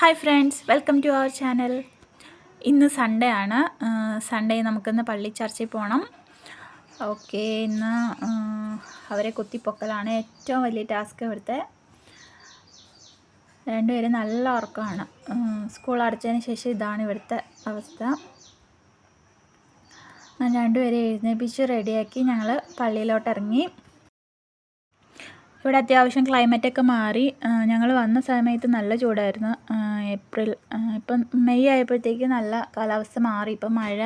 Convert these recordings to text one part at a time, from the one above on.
Hi friends, welcome to our channel. ഇന്ന് Sunday ആണ്. Sunday നമുക്കിന്ന് പള്ളി ചർച്ചിൽ പോകണം. ഓക്കെ, ഇന്ന് അവരെ കുത്തിപ്പൊക്കലാണ് ഏറ്റവും വലിയ ടാസ്ക്. ഇവിടുത്തെ രണ്ടുപേരും നല്ല ഉറക്കമാണ്. സ്കൂൾ അടച്ചതിന് ശേഷം ഇതാണ് ഇവിടുത്തെ അവസ്ഥ. രണ്ടുപേരെ എഴുന്നേൽപ്പിച്ച് റെഡിയാക്കി ഞങ്ങൾ പള്ളിയിലോട്ട് ഇറങ്ങി. ഇവിടെ അത്യാവശ്യം ക്ലൈമറ്റൊക്കെ മാറി. ഞങ്ങൾ വന്ന സമയത്ത് നല്ല ചൂടായിരുന്നു. ഏപ്രിൽ ഇപ്പം മെയ് ആയപ്പോഴത്തേക്ക് നല്ല കാലാവസ്ഥ മാറി. ഇപ്പം മഴ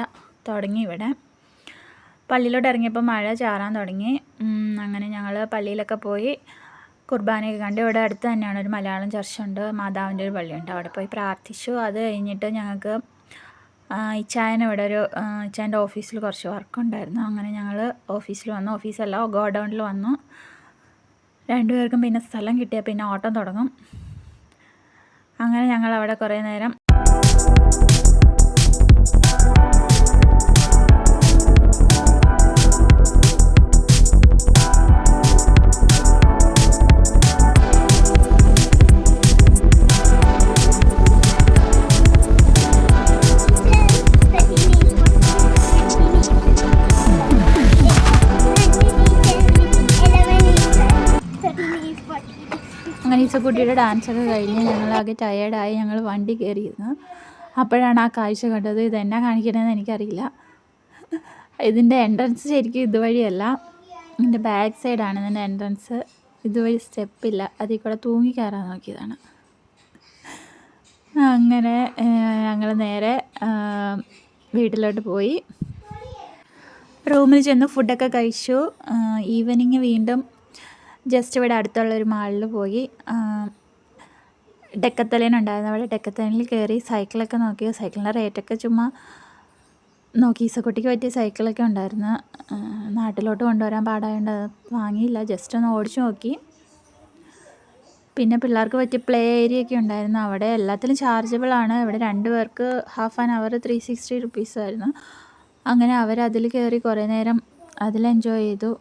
തുടങ്ങി. ഇവിടെ പള്ളിയിലോട്ട് ഇറങ്ങിയപ്പോൾ മഴ ചാറാൻ തുടങ്ങി. അങ്ങനെ ഞങ്ങൾ പള്ളിയിലൊക്കെ പോയി കുർബാനയൊക്കെ കണ്ട്. ഇവിടെ അടുത്ത് തന്നെയാണ് ഒരു മലയാളം ചർച്ചുണ്ട്, മാതാവിൻ്റെ ഒരു പള്ളിയുണ്ട്. അവിടെ പോയി പ്രാർത്ഥിച്ചു. അത് കഴിഞ്ഞിട്ട് ഞങ്ങൾക്ക് ഇച്ചായന് ഇവിടെ ഇച്ചായൻ്റെ ഓഫീസിൽ കുറച്ച് വർക്കുണ്ടായിരുന്നു. അങ്ങനെ ഞങ്ങൾ ഓഫീസിൽ വന്നു. ഓഫീസല്ല, ഗോഡൗണിൽ വന്നു. രണ്ടുപേർക്കും പിന്നെ സ്ഥലം കിട്ടിയാൽ പിന്നെ ഓട്ടം തുടങ്ങും. അങ്ങനെ ഞങ്ങൾ അവിടെ കുറേ നേരം അങ്ങനെ ഈസക്കുട്ടിയുടെ ഡാൻസൊക്കെ കഴിഞ്ഞ് ഞങ്ങളാകെ ടയേർഡായി. ഞങ്ങൾ വണ്ടി കയറിയിരുന്നു. അപ്പോഴാണ് ആ കാഴ്ച കണ്ടത്. ഇതെന്നാ കാണിക്കണമെന്ന് എനിക്കറിയില്ല. ഇതിൻ്റെ എൻട്രൻസ് ശരിക്കും ഇതുവഴിയല്ല, ഇതിൻ്റെ ബാക്ക് സൈഡാണ് ഇതിൻ്റെ എൻട്രൻസ്. ഇതുവഴി സ്റ്റെപ്പില്ല, അതിൽ കൂടെ തൂങ്ങി കയറാൻ നോക്കിയതാണ്. അങ്ങനെ ഞങ്ങൾ നേരെ വീട്ടിലോട്ട് പോയി. റൂമിൽ ചെന്ന് ഫുഡൊക്കെ കഴിച്ചു. ഈവനിങ് വീണ്ടും ജസ്റ്റ് ഇവിടെ അടുത്തുള്ളൊരു മാളിൽ പോയി. ഡെക്കത്തലേൻ ഉണ്ടായിരുന്നു. അവിടെ ഡെക്കത്തലേനിൽ കയറി സൈക്കിളൊക്കെ നോക്കി. സൈക്കിളിൻ്റെ റേറ്റൊക്കെ ചുമ്മാ നോക്കി. ഈസക്കുട്ടിക്ക് പറ്റിയ സൈക്കിളൊക്കെ ഉണ്ടായിരുന്നു. നാട്ടിലോട്ട് കൊണ്ടുവരാൻ പാടായതുകൊണ്ട് അത് വാങ്ങിയില്ല, ജസ്റ്റ് ഒന്ന് ഓടിച്ചു നോക്കി. പിന്നെ പിള്ളേർക്ക് പറ്റിയ പ്ലേ ഏരിയ ഒക്കെ ഉണ്ടായിരുന്നു. അവിടെ എല്ലാത്തിലും ചാർജബിളാണ്. ഇവിടെ 2 പേർക്ക് ഹാഫ് ആൻ അവർ 360 റുപ്പീസായിരുന്നു. അങ്ങനെ അവരതിൽ കയറി കുറേ നേരം അതിൽ എൻജോയ് ചെയ്തു.